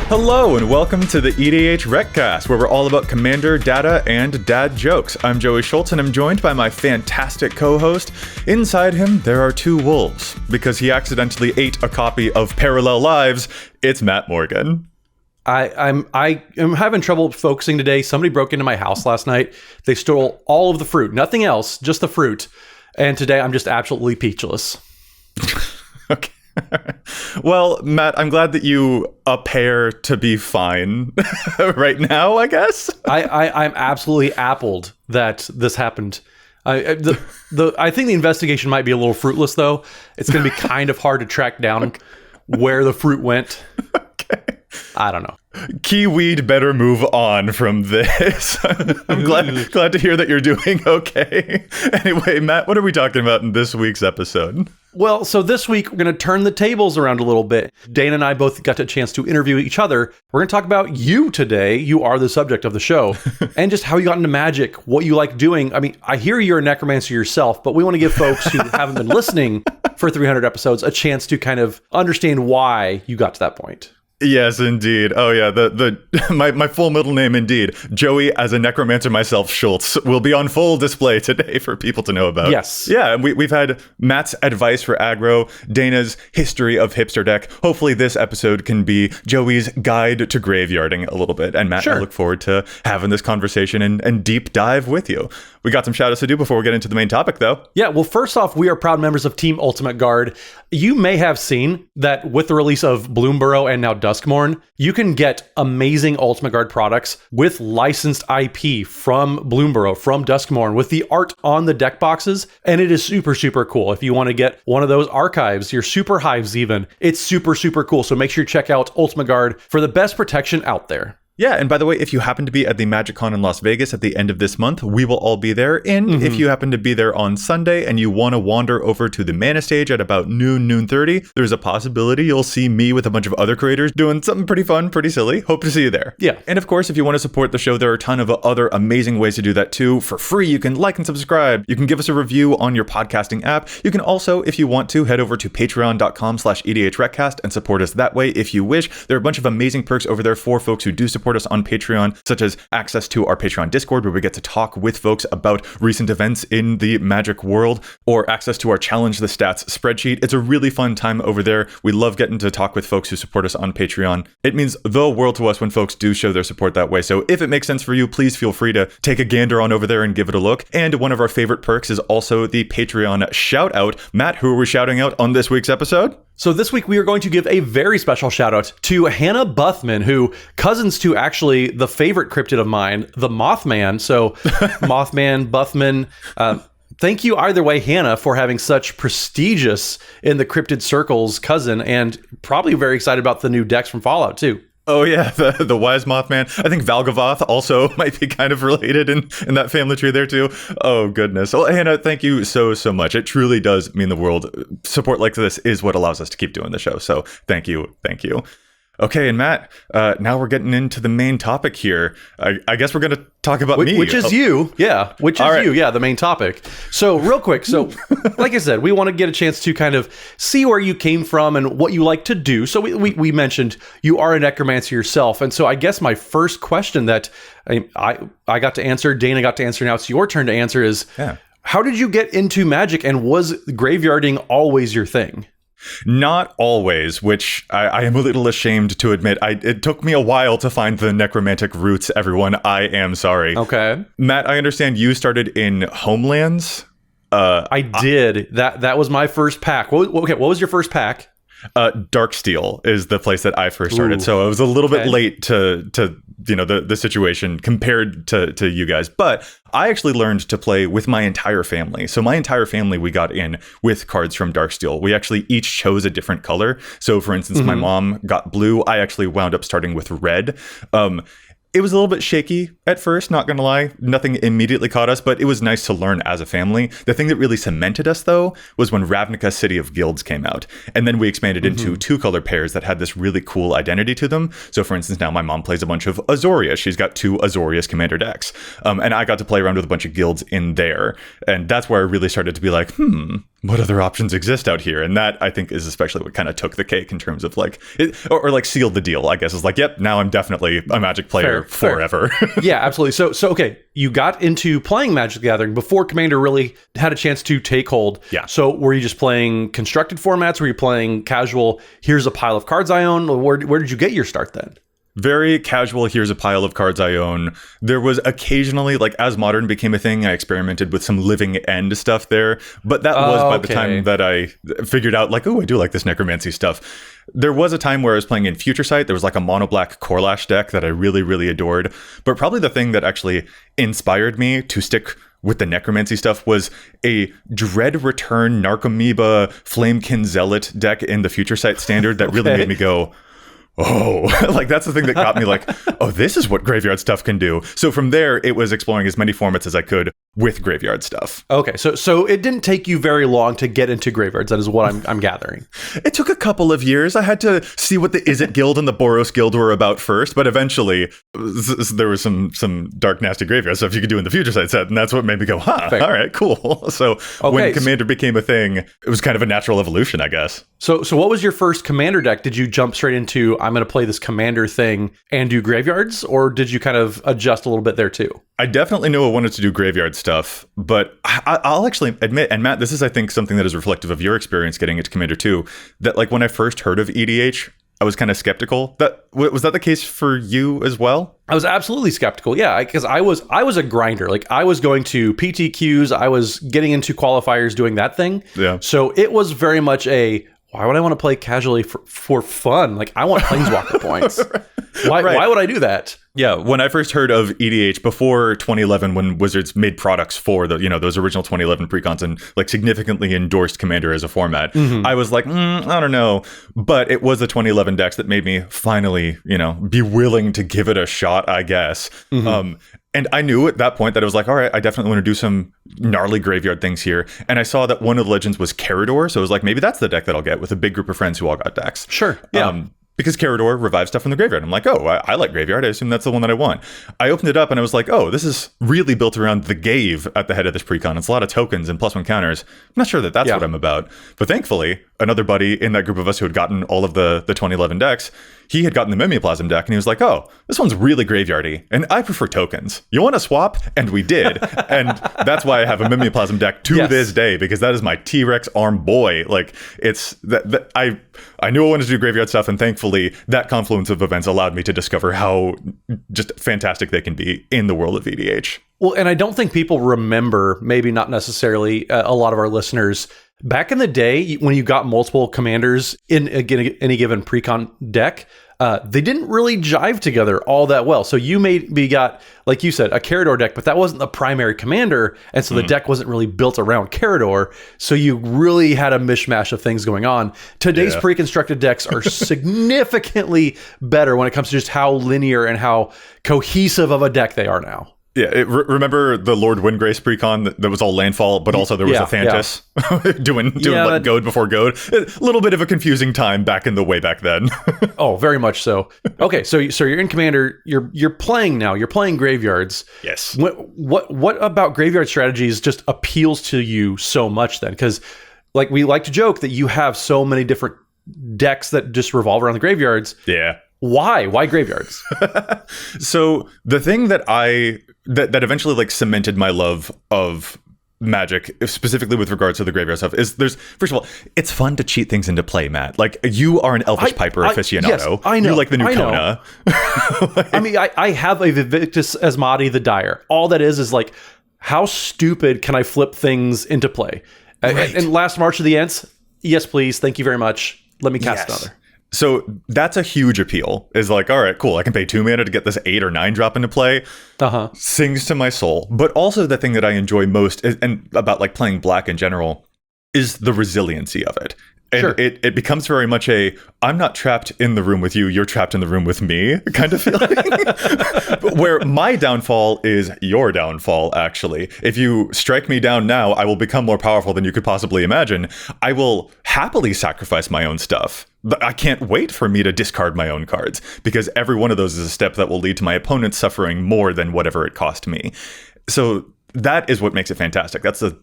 Hello and welcome to the EDHRECast, where we're all about commander, data, and dad jokes. I'm Joey Schultz and I'm joined by my fantastic co-host. Inside him, there are two wolves. Because he accidentally ate a copy of Parallel Lives, it's Matt Morgan. I am having trouble focusing today. Somebody broke into my house last night. They stole all of the fruit. Nothing else, just the fruit. And today I'm just absolutely peachless. Okay. Well, Matt, I'm glad that you appear to be fine right now, I guess. I'm absolutely appled that this happened. I think the investigation might be a little fruitless, though. It's going to be kind of hard to track down where the fruit went. Okay. I don't know. Kiweed better move on from this. I'm glad to hear that you're doing okay. Anyway, Matt, what are we talking about in this week's episode? Well, so this week, we're going to turn the tables around a little bit. Dana and I both got a chance to interview each other. We're going to talk about you today. You are the subject of the show. And just how you got into magic, what you like doing. I mean, I hear you're a necromancer yourself, but we want to give folks who haven't been listening for 300 episodes a chance to kind of understand why you got to that point. Yes, indeed. Oh, yeah. My full middle name, indeed. Joey, as a necromancer myself, Schultz, will be on full display today for people to know about. Yes. Yeah, and we've had Matt's advice for aggro, Dana's history of hipster deck. Hopefully this episode can be Joey's guide to graveyarding a little bit. And Matt, sure. I look forward to having this conversation and deep dive with you. We got some shout-outs to do before we get into the main topic, though. Yeah, well, first off, we are proud members of Team Ultimate Guard. You may have seen that with the release of Bloomburrow and now Duskmourn, you can get amazing Ultimate Guard products with licensed IP from Bloomburrow, from Duskmourn, with the art on the deck boxes, and it is super, super cool. If you want to get one of those archives, your super hives even, it's super, super cool. So make sure you check out Ultimate Guard for the best protection out there. Yeah, and by the way, if you happen to be at the MagicCon in Las Vegas at the end of this month, we will all be there. And if you happen to be there on Sunday and you want to wander over to the Mana Stage at about noon 30, there's a possibility you'll see me with a bunch of other creators doing something pretty fun, pretty silly. Hope to see you there. Yeah. And of course, if you want to support the show, there are a ton of other amazing ways to do that too. For free, you can like and subscribe. You can give us a review on your podcasting app. You can also, if you want to, head over to patreon.com/EDHRECast and support us that way if you wish. There are a bunch of amazing perks over there for folks who do support us on Patreon, such as access to our Patreon Discord, where we get to talk with folks about recent events in the Magic world, or access to our Challenge the Stats spreadsheet. It's a really fun time over there. We love getting to talk with folks who support us on Patreon. It means the world to us when folks do show their support that way. So if it makes sense for you, please feel free to take a gander on over there and give it a look. And one of our favorite perks is also the Patreon shout out. Matt, who are we shouting out on this week's episode? So this week, we are going to give a very special shout out to Hannah Buthman, who cousins to actually the favorite cryptid of mine, the Mothman. So Mothman, Buthman, thank you either way, Hannah, for having such prestigious in the cryptid circles cousin, and probably very excited about the new decks from Fallout too. Oh yeah, the Wise Mothman. I think Valgavoth also might be kind of related in that family tree there too. Oh goodness. Well, Hannah, thank you so much. It truly does mean the world. Support like this is what allows us to keep doing the show. So thank you. Okay, and Matt, now we're getting into the main topic here. I guess we're going to talk about me. Which is you. Yeah, the main topic. So real quick, like I said, we want to get a chance to kind of see where you came from and what you like to do. So we mentioned you are a necromancer yourself. And so I guess my first question that I got to answer, Dana got to answer, now it's your turn to answer is, how did you get into magic, and was graveyarding always your thing? Not always, which I am a little ashamed to admit. It took me a while to find the necromantic roots, everyone. I am sorry. Okay. Matt, I understand you started in Homelands. I did. That was my first pack. What was your first pack? Darksteel is the place that I first started. So I was a little bit late to the situation compared to you guys. But I actually learned to play with my entire family. So my entire family, we got in with cards from Darksteel. We actually each chose a different color. So for instance, my mom got blue. I actually wound up starting with red. It was a little bit shaky at first, not gonna lie. Nothing immediately caught us, but it was nice to learn as a family. The thing that really cemented us, though, was when Ravnica City of Guilds came out. And then we expanded into two-color pairs that had this really cool identity to them. So, for instance, now my mom plays a bunch of Azorius. She's got two Azorius commander decks. And I got to play around with a bunch of guilds in there. And that's where I really started to be like, what other options exist out here? And that, I think, is especially what kind of took the cake in terms of like, or like sealed the deal, I guess. Is like, yep, now I'm definitely a Magic player forever. Yeah, absolutely. So okay, you got into playing Magic the Gathering before Commander really had a chance to take hold. Yeah. So were you just playing constructed formats? Were you playing casual, here's a pile of cards I own? Where did you get your start then? Very casual, here's a pile of cards I own. There was occasionally, like, as Modern became a thing, I experimented with some Living End stuff there. But that was by the time that I figured out, like, oh, I do like this necromancy stuff. There was a time where I was playing in Future Sight. There was like a mono black Corlash deck that I really, really adored. But probably the thing that actually inspired me to stick with the necromancy stuff was a Dread Return Narcomoeba Flamekin Zealot deck in the Future Sight standard that really made me go, oh, like that's the thing that got me like, oh, this is what graveyard stuff can do. So from there, it was exploring as many formats as I could with graveyard stuff. Okay, so it didn't take you very long to get into graveyards. That is what I'm gathering. It took a couple of years. I had to see what the Izzet Guild and the Boros Guild were about first, but eventually there was some dark, nasty graveyard stuff you could do in the Future Sight set, and that's what made me go, huh, all right, cool. So when Commander became a thing, it was kind of a natural evolution, I guess. So what was your first Commander deck? Did you jump straight into, I'm going to play this Commander thing and do graveyards, or did you kind of adjust a little bit there too? I definitely knew I wanted to do graveyard stuff, but I'll actually admit, and Matt, this is, I think, something that is reflective of your experience getting into Commander 2, that like when I first heard of EDH, I was kind of skeptical. Was that the case for you as well? I was absolutely skeptical, yeah, because I was a grinder. Like I was going to PTQs, I was getting into qualifiers, doing that thing. Yeah. So it was very much why would I want to play casually for fun? Like I want Planeswalker points. Why would I do that? Yeah, when I first heard of EDH before 2011, when Wizards made products for those original 2011 precons and like significantly endorsed Commander as a format, I was like, I don't know. But it was the 2011 decks that made me finally, be willing to give it a shot, I guess. And I knew at that point that I was like, all right, I definitely want to do some gnarly graveyard things here. And I saw that one of the legends was Carador, so I was like, maybe that's the deck that I'll get with a big group of friends who all got decks. Sure. Yeah. Because Carador revives stuff from the graveyard. I'm like, oh, I like graveyard. I assume that's the one that I want. I opened it up and I was like, oh, this is really built around the Gave at the head of this precon. It's a lot of tokens and +1 counters. I'm not sure that that's what I'm about. But thankfully, another buddy in that group of us who had gotten all of the 2011 decks, he had gotten the Mimeoplasm deck and he was like, oh, this one's really graveyardy. And I prefer tokens. You want to swap? And we did. And that's why I have a Mimeoplasm deck to this day, because that is my T-Rex arm boy. Like it's that I knew I wanted to do graveyard stuff, and thankfully that confluence of events allowed me to discover how just fantastic they can be in the world of EDH. Well, and I don't think people remember, maybe not necessarily a lot of our listeners, back in the day when you got multiple commanders in any given precon deck, they didn't really jive together all that well. So you maybe got, like you said, a Carador deck, but that wasn't the primary commander. And so the deck wasn't really built around Carador. So you really had a mishmash of things going on. Today's pre-constructed decks are significantly better when it comes to just how linear and how cohesive of a deck they are now. Yeah, remember the Lord Windgrace precon that was all landfall, but also there was a Thantis doing like goad before goad. A little bit of a confusing time back then. Oh, very much so. Okay, so you're in Commander. You're playing now. You're playing graveyards. Yes. What about graveyard strategies just appeals to you so much then? Because like we like to joke that you have so many different decks that just revolve around the graveyards. Yeah. Why graveyards? So the thing that that eventually like cemented my love of Magic, specifically with regards to the graveyard stuff, is first of all, it's fun to cheat things into play, Matt. Like you are an Elvish Piper aficionado. Yes, I know. You like the new Kona. I mean, I have a Vivictus Asmati the Dire. All that is like, how stupid can I flip things into play? Right. And last March of the Ents, yes, please, thank you very much. Let me cast another. So that's a huge appeal, is like, all right, cool, I can pay 2 mana to get this 8 or 9 drop into play. Sings to my soul. But also the thing that I enjoy most and about like playing black in general is the resiliency of it. And it becomes very much I'm not trapped in the room with you, you're trapped in the room with me kind of feeling. Where my downfall is your downfall, actually. If you strike me down now, I will become more powerful than you could possibly imagine. I will happily sacrifice my own stuff. But I can't wait for me to discard my own cards, because every one of those is a step that will lead to my opponent suffering more than whatever it cost me. So that is what makes it fantastic. That's the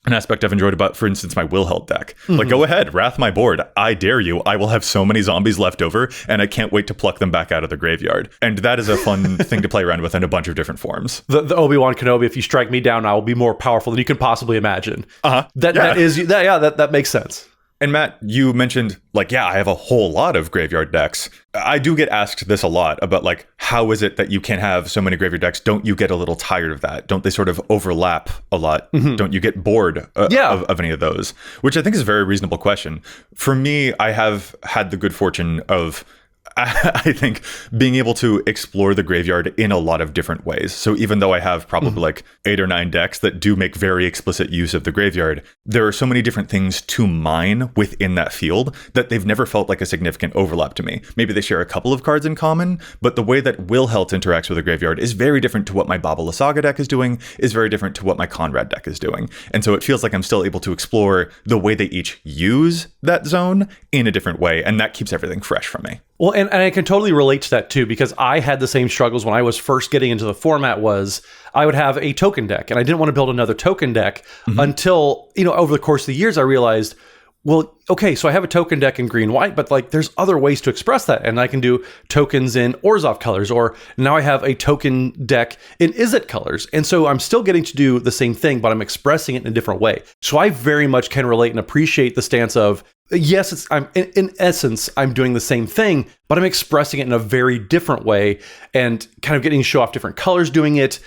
an aspect I've enjoyed about, for instance, my Will Held deck. Like, go ahead, wrath my board. I dare you. I will have so many zombies left over, and I can't wait to pluck them back out of the graveyard. And that is a fun thing to play around with in a bunch of different forms. The Obi-Wan Kenobi, if you strike me down, I will be more powerful than you can possibly imagine. That makes sense. And Matt, you mentioned, like, yeah, I have a whole lot of graveyard decks. I do get asked this a lot about, like, how is it that you can have so many graveyard decks? Don't you get a little tired of that? Don't they sort of overlap a lot? Don't you get bored of any of those? Which I think is a very reasonable question. For me, I have had the good fortune of, I think, being able to explore the graveyard in a lot of different ways. So even though I have probably like 8 or 9 decks that do make very explicit use of the graveyard, there are so many different things to mine within that field that they've never felt like a significant overlap to me. Maybe they share a couple of cards in common, but the way that Will Helt interacts with the graveyard is very different to what my Baba Lysaga deck is doing, is very different to what my Konrad deck is doing. And so it feels like I'm still able to explore the way they each use that zone in a different way, and that keeps everything fresh for me. Well, and I can totally relate to that too, because I had the same struggles when I was first getting into the format. Was I would have a token deck, and I didn't want to build another token deck until, over the course of the years, I realized, well, okay, so I have a token deck in green-white, but like there's other ways to express that, and I can do tokens in Orzhov colors, or now I have a token deck in Izzet colors, and so I'm still getting to do the same thing, but I'm expressing it in a different way. So I very much can relate and appreciate the stance of, yes, I'm in essence, I'm doing the same thing, but I'm expressing it in a very different way and kind of getting to show off different colors doing it.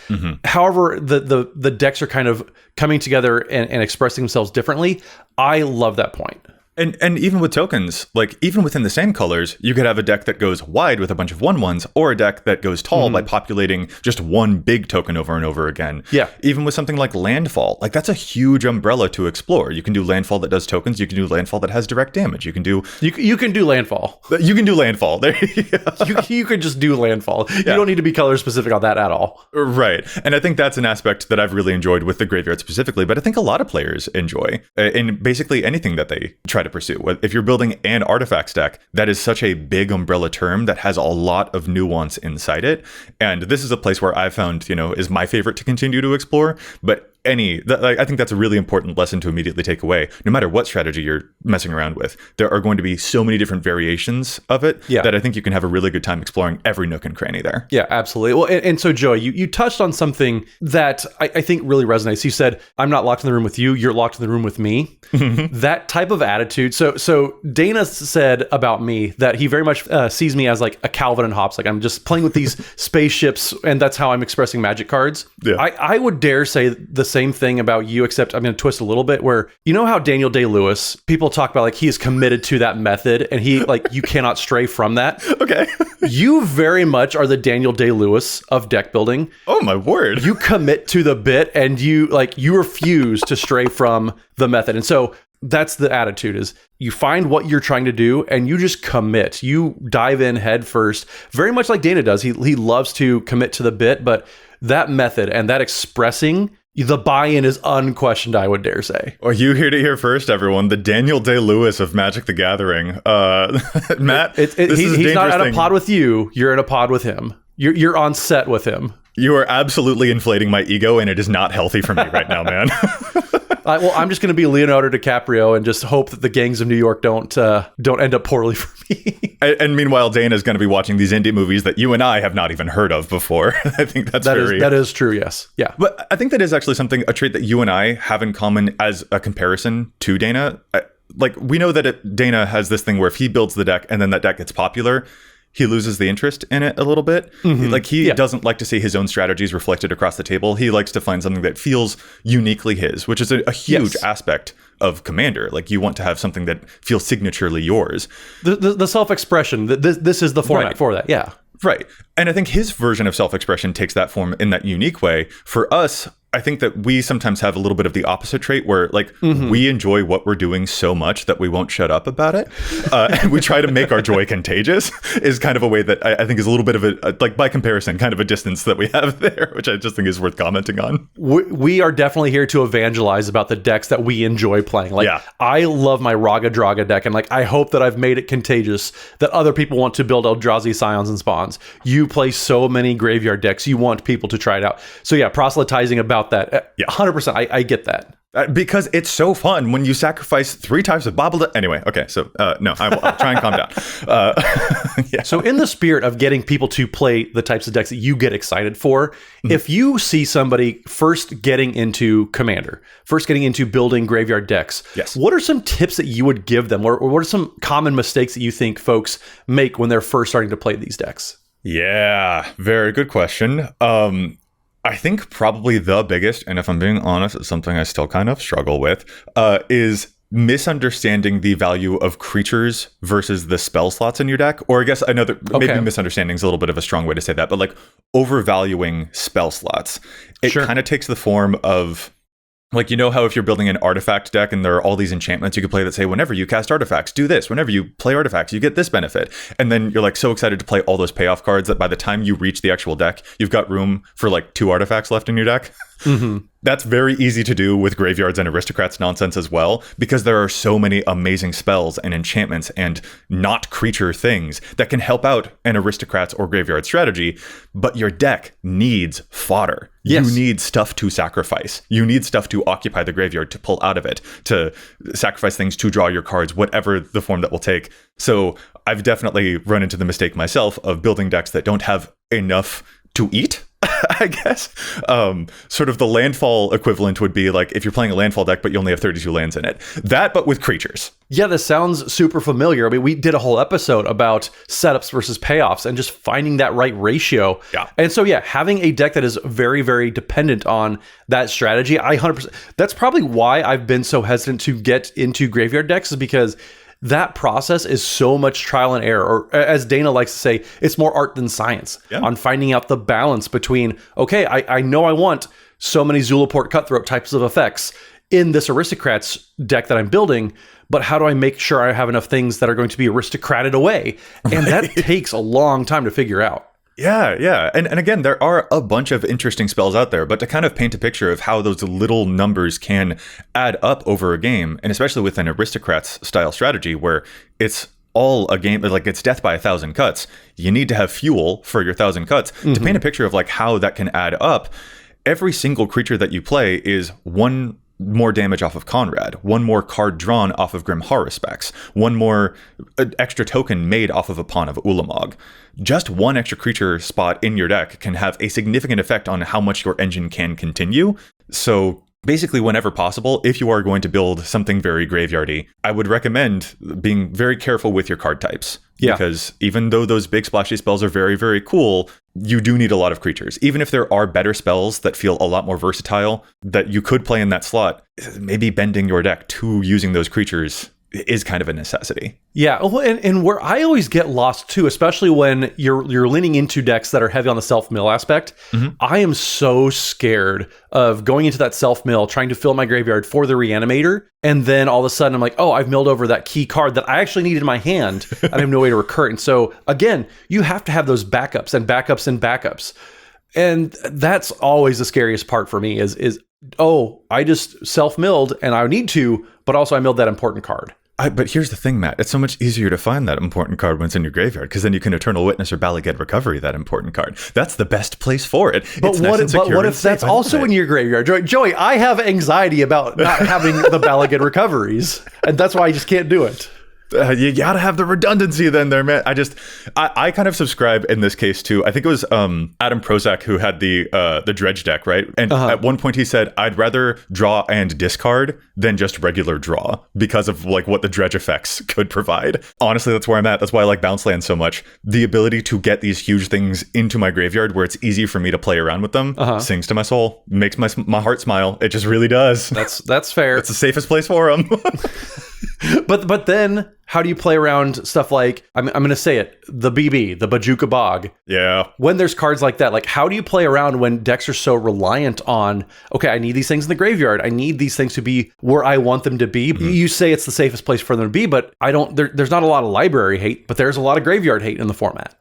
However, the decks are kind of coming together and expressing themselves differently. I love that point. And even with tokens, like even within the same colors, you could have a deck that goes wide with a bunch of 1/1s, or a deck that goes tall by populating just one big token over and over again. Yeah. Even with something like Landfall, like that's a huge umbrella to explore. You can do Landfall that does tokens. You can do Landfall that has direct damage. You can do Landfall. You can do Landfall. There you could just do Landfall. You don't need to be color specific on that at all. Right. And I think that's an aspect that I've really enjoyed with the graveyard specifically, but I think a lot of players enjoy in basically anything that they try to pursue. If you're building an artifacts deck, that is such a big umbrella term that has a lot of nuance inside it. And this is a place where I've found, is my favorite to continue to explore. But I think that's a really important lesson to immediately take away. No matter what strategy you're messing around with, there are going to be so many different variations of it that I think you can have a really good time exploring every nook and cranny there. Yeah, absolutely. Well, and so Joey, you touched on something that I think really resonates. You said, I'm not locked in the room with you, you're locked in the room with me. That type of attitude. So Dana said about me that he very much sees me as like a Calvin and Hobbes. Like I'm just playing with these spaceships, and that's how I'm expressing Magic cards. Yeah. I would dare say the same thing about you, except I'm going to twist a little bit, where how Daniel Day-Lewis, people talk about like he is committed to that method, and he like you cannot stray from that. Okay. You very much are the Daniel Day-Lewis of deck building. Oh my word. You commit to the bit, and you refuse to stray from the method. And so that's the attitude, is you find what you're trying to do and you just commit. You dive in head first, very much like Dana does. He loves to commit to the bit, but that method and that expressing, the buy-in is unquestioned, I would dare say. Well, you heard it here first, everyone. The Daniel Day-Lewis of Magic the Gathering. Matt, he's not in a pod with you. You're in a pod with him. You're on set with him. You are absolutely inflating my ego, and it is not healthy for me right now, man. Well, I'm just going to be Leonardo DiCaprio and just hope that the gangs of New York don't end up poorly for me. And meanwhile, Dana's going to be watching these indie movies that you and I have not even heard of before. I think that is true. Yes. Yeah. But I think that is actually a trait that you and I have in common as a comparison to Dana. Like we know that Dana has this thing where if he builds the deck and then that deck gets popular, he loses the interest in it a little bit. Like he doesn't like to see his own strategies reflected across the table. He likes to find something that feels uniquely his, which is a huge aspect of Commander. Like you want to have something that feels signaturely yours. The self-expression, this is the format for that. Yeah. Right. And I think his version of self-expression takes that form in that unique way. For us, I think that we sometimes have a little bit of the opposite trait where like we enjoy what we're doing so much that we won't shut up about it. And we try to make our joy contagious is kind of a way that I think is a little bit of a, like by comparison, kind of a distance that we have there, which I just think is worth commenting on. We are definitely here to evangelize about the decks that we enjoy playing. Like I love my Raga Draga deck, and like I hope that I've made it contagious that other people want to build Eldrazi Scions and Spawns. You play so many graveyard decks, you want people to try it out. So yeah, proselytizing about that. 100%. I get that. Because it's so fun when you sacrifice 3 types of bobble. Anyway, okay, so no, I'll try and calm down. Yeah. So in the spirit of getting people to play the types of decks that you get excited for, if you see somebody first getting into Commander, first getting into building graveyard decks, yes, what are some tips that you would give them? Or what are some common mistakes that you think folks make when they're first starting to play these decks? Yeah, very good question. I think probably the biggest, and if I'm being honest, it's something I still kind of struggle with, is misunderstanding the value of creatures versus the spell slots in your deck. Or I guess another, maybe misunderstanding is a little bit of a strong way to say that, but like overvaluing spell slots. It kind of takes the form of, like, you know how if you're building an artifact deck and there are all these enchantments you can play that say, whenever you cast artifacts, do this. Whenever you play artifacts, you get this benefit. And then you're like so excited to play all those payoff cards that by the time you reach the actual deck, you've got room for like 2 artifacts left in your deck. That's very easy to do with graveyards and aristocrats nonsense as well, because there are so many amazing spells and enchantments and not creature things that can help out an aristocrats or graveyard strategy, but your deck needs fodder. Yes. You need stuff to sacrifice. You need stuff to occupy the graveyard, to pull out of it, to sacrifice things, to draw your cards, whatever the form that will take. So I've definitely run into the mistake myself of building decks that don't have enough to eat, I guess. Sort of the landfall equivalent would be like if you're playing a landfall deck, but you only have 32 lands in it. That, but with creatures. Yeah, this sounds super familiar. I mean, we did a whole episode about setups versus payoffs and just finding that right ratio. Yeah. And so, yeah, having a deck that is very, very dependent on that strategy, 100%. That's probably why I've been so hesitant to get into graveyard decks, is because that process is so much trial and error, or as Dana likes to say, it's more art than science on finding out the balance between, okay, I know I want so many Zulaport Cutthroat types of effects in this Aristocrats deck that I'm building, but how do I make sure I have enough things that are going to be aristocrated away? And that takes a long time to figure out. Yeah. And again, there are a bunch of interesting spells out there, but to kind of paint a picture of how those little numbers can add up over a game, and especially with an aristocrats style strategy where it's all a game, like it's death by 1,000 cuts, you need to have fuel for your 1,000 cuts. To paint a picture of like how that can add up, every single creature that you play is 1 more damage off of Konrad, 1 more card drawn off of Grim Haruspex, 1 more extra token made off of a Pawn of Ulamog. Just 1 extra creature spot in your deck can have a significant effect on how much your engine can continue. So basically, whenever possible, if you are going to build something very graveyardy, I would recommend being very careful with your card types. Yeah. Because even though those big splashy spells are very, very cool, you do need a lot of creatures. Even if there are better spells that feel a lot more versatile that you could play in that slot, maybe bending your deck to using those creatures is kind of a necessity. Yeah, and where I always get lost too, especially when you're leaning into decks that are heavy on the self-mill aspect, I am so scared of going into that self-mill, trying to fill my graveyard for the reanimator, and then all of a sudden I'm like, oh, I've milled over that key card that I actually need in my hand, and I have no way to recur it. And so again, you have to have those backups and backups and backups. And that's always the scariest part for me is I just self-milled and I need to, but also I milled that important card. But here's the thing, Matt. It's so much easier to find that important card when it's in your graveyard, because then you can Eternal Witness or Bala Ged Recovery that important card. That's the best place for it. But what if that's also in your graveyard? Joey, I have anxiety about not having the Bala Ged Recoveries, and that's why I just can't do it. You gotta have the redundancy then there, man. I kind of subscribe in this case to, I think it was Adam Prozac who had the dredge deck, right? And at one point he said, I'd rather draw and discard than just regular draw because of like what the dredge effects could provide. Honestly, that's where I'm at. That's why I like bounce land so much. The ability to get these huge things into my graveyard where it's easy for me to play around with them sings to my soul, makes my heart smile. It just really does. That's fair. It's the safest place for them. But then how do you play around stuff like, I'm going to say it, the BB, the Bajuka Bog? Yeah. When there's cards like that, like how do you play around when decks are so reliant on, okay, I need these things in the graveyard. I need these things to be where I want them to be. You say it's the safest place for them to be, but there's not a lot of library hate, but there's a lot of graveyard hate in the format.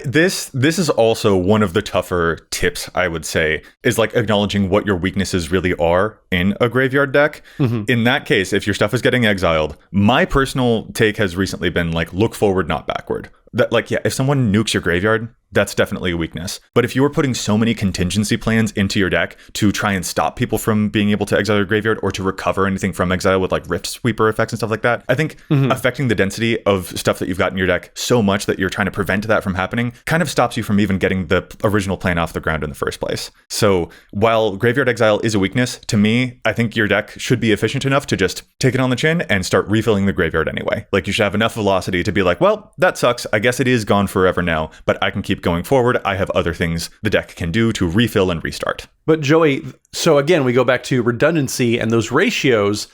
This is also one of the tougher tips, I would say, is like acknowledging what your weaknesses really are in a graveyard deck. In that case, if your stuff is getting exiled, my personal take has recently been like, look forward, not backward. that, like, yeah, if someone nukes your graveyard, that's definitely a weakness. But if you were putting so many contingency plans into your deck to try and stop people from being able to exile your graveyard or to recover anything from exile with like Rift Sweeper effects and stuff like that, I think affecting the density of stuff that you've got in your deck so much that you're trying to prevent that from happening kind of stops you from even getting the original plan off the ground in the first place. So while graveyard exile is a weakness, to me, I think your deck should be efficient enough to just take it on the chin and start refilling the graveyard anyway. Like, you should have enough velocity to be like, well, that sucks. I guess it is gone forever now, but I can keep going forward. I have other things the deck can do to refill and restart. But Joey, so again, we go back to redundancy and those ratios.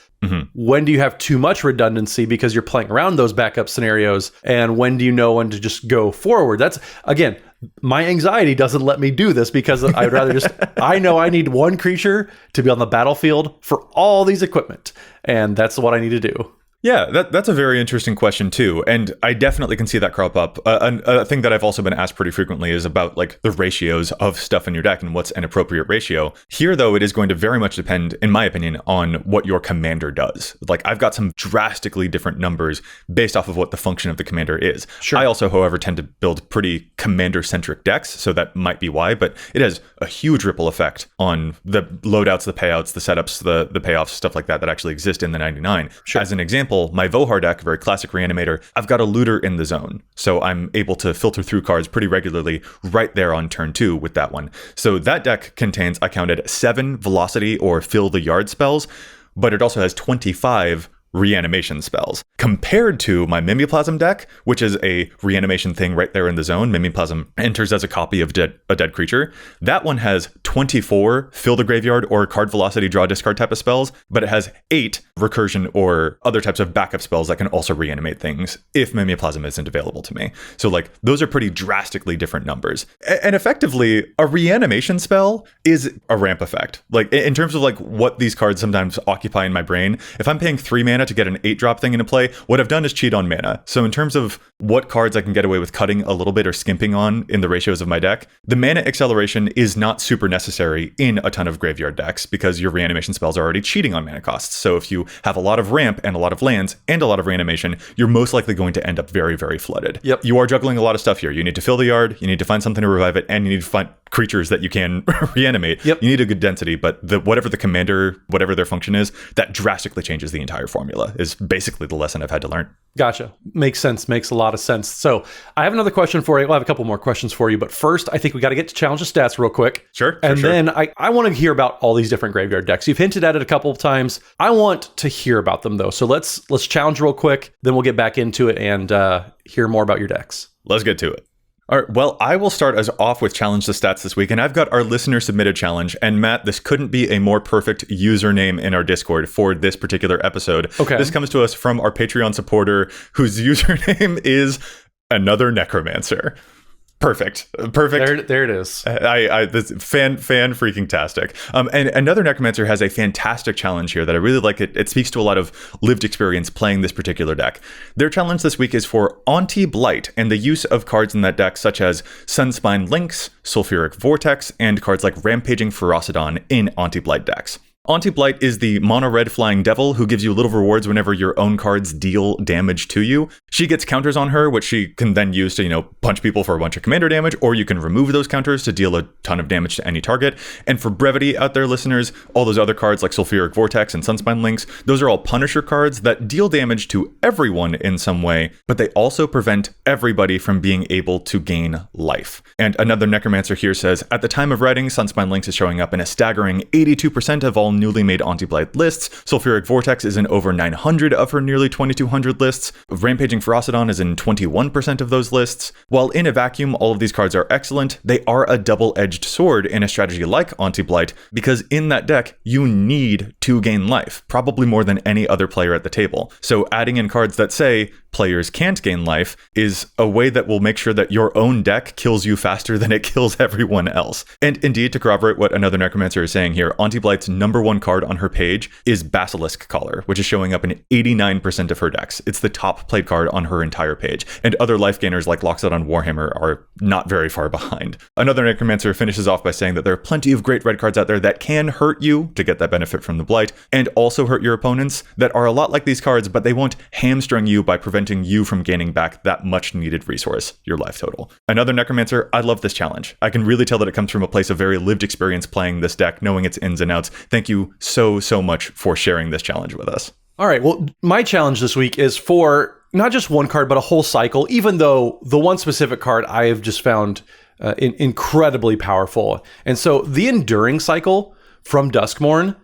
When do you have too much redundancy because you're playing around those backup scenarios? And when do you know when to just go forward? That's, again, my anxiety doesn't let me do this because I'd rather just, I know I need one creature to be on the battlefield for all these equipment. And that's what I need to do. Yeah, that's a very interesting question too, and I definitely can see that crop up. A thing that I've also been asked pretty frequently is about like the ratios of stuff in your deck and what's an appropriate ratio. Here, though, it is going to very much depend, in my opinion, on what your commander does. Like, I've got some drastically different numbers based off of what the function of the commander is. Sure. I also, however, tend to build pretty commander-centric decks, so that might be why, but it has a huge ripple effect on the loadouts, the payouts, the setups, the payoffs, stuff like that actually exist in the 99. Sure. As an example, my Vohar deck, very classic reanimator, I've got a looter in the zone. So I'm able to filter through cards pretty regularly right there on turn 2 with that one. So that deck contains, I counted, 7 velocity or fill the yard spells, but it also has 25 reanimation spells, compared to my Mimeoplasm deck, which is a reanimation thing right there in the zone. Mimeoplasm enters as a copy of a dead creature. That one has 24 fill the graveyard or card velocity draw discard type of spells, but it has 8 recursion or other types of backup spells that can also reanimate things if Mimeoplasm isn't available to me. So like, those are pretty drastically different numbers. And effectively, a reanimation spell is a ramp effect. Like, in terms of like what these cards sometimes occupy in my brain, if I'm paying 3 mana to get an 8-drop thing into play, what I've done is cheat on mana. So in terms of what cards I can get away with cutting a little bit or skimping on in the ratios of my deck, the mana acceleration is not super necessary in a ton of graveyard decks because your reanimation spells are already cheating on mana costs. So if you have a lot of ramp and a lot of lands and a lot of reanimation, you're most likely going to end up very, very flooded. Yep. You are juggling a lot of stuff here. You need to fill the yard, you need to find something to revive it, and you need to find creatures that you can reanimate. Yep. You need a good density, but whatever the commander, whatever their function is, that drastically changes the entire formula, is basically the lesson I've had to learn. Gotcha. Makes sense. Makes a lot of sense. So I have another question for you. Well, I have a couple more questions for you, but first I think we got to get to challenge the stats real quick. Sure. Then I want to hear about all these different graveyard decks. You've hinted at it a couple of times. I want to hear about them though. So let's challenge real quick, then we'll get back into it and hear more about your decks. Let's get to it. All right, well, I will start us off with Challenge the Stats this week, and I've got our listener submitted challenge. And Matt, this couldn't be a more perfect username in our Discord for this particular episode. Okay. This comes to us from our Patreon supporter, whose username is Another Necromancer. Perfect. There it is. This fan freaking tastic. And Another Necromancer has a fantastic challenge here that I really like. It speaks to a lot of lived experience playing this particular deck. Their challenge this week is for Auntie Blight and the use of cards in that deck such as Sunspine Lynx, Sulfuric Vortex, and cards like Rampaging Ferocidon in Auntie Blight decks. Auntie Blight is the mono-red flying devil who gives you little rewards whenever your own cards deal damage to you. She gets counters on her, which she can then use to, punch people for a bunch of commander damage, or you can remove those counters to deal a ton of damage to any target. And for brevity out there, listeners, all those other cards like Sulfuric Vortex and Sunspine Lynx, those are all Punisher cards that deal damage to everyone in some way, but they also prevent everybody from being able to gain life. And Another Necromancer here says, at the time of writing, Sunspine Lynx is showing up in a staggering 82% of all newly made Auntie Blight lists. Sulfuric Vortex is in over 900 of her nearly 2200 lists. Rampaging Ferocidon is in 21% of those lists. While in a vacuum, all of these cards are excellent, they are a double-edged sword in a strategy like Auntie Blight, because in that deck, you need to gain life, probably more than any other player at the table. So adding in cards that say players can't gain life is a way that will make sure that your own deck kills you faster than it kills everyone else. And indeed, to corroborate what Another Necromancer is saying here, Auntie Blight's number one one card on her page is Basilisk Collar, which is showing up in 89% of her decks. It's the top played card on her entire page. And other life gainers like Loxodon on Warhammer are not very far behind. Another Necromancer finishes off by saying that there are plenty of great red cards out there that can hurt you to get that benefit from the Blight, and also hurt your opponents that are a lot like these cards, but they won't hamstring you by preventing you from gaining back that much needed resource, your life total. Another Necromancer, I love this challenge. I can really tell that it comes from a place of very lived experience playing this deck, knowing its ins and outs. Thank you so much for sharing this challenge with us. All right, well, my challenge this week is for not just one card, but a whole cycle, even though the one specific card I have just found incredibly powerful. And so the Enduring Cycle from Duskmourn,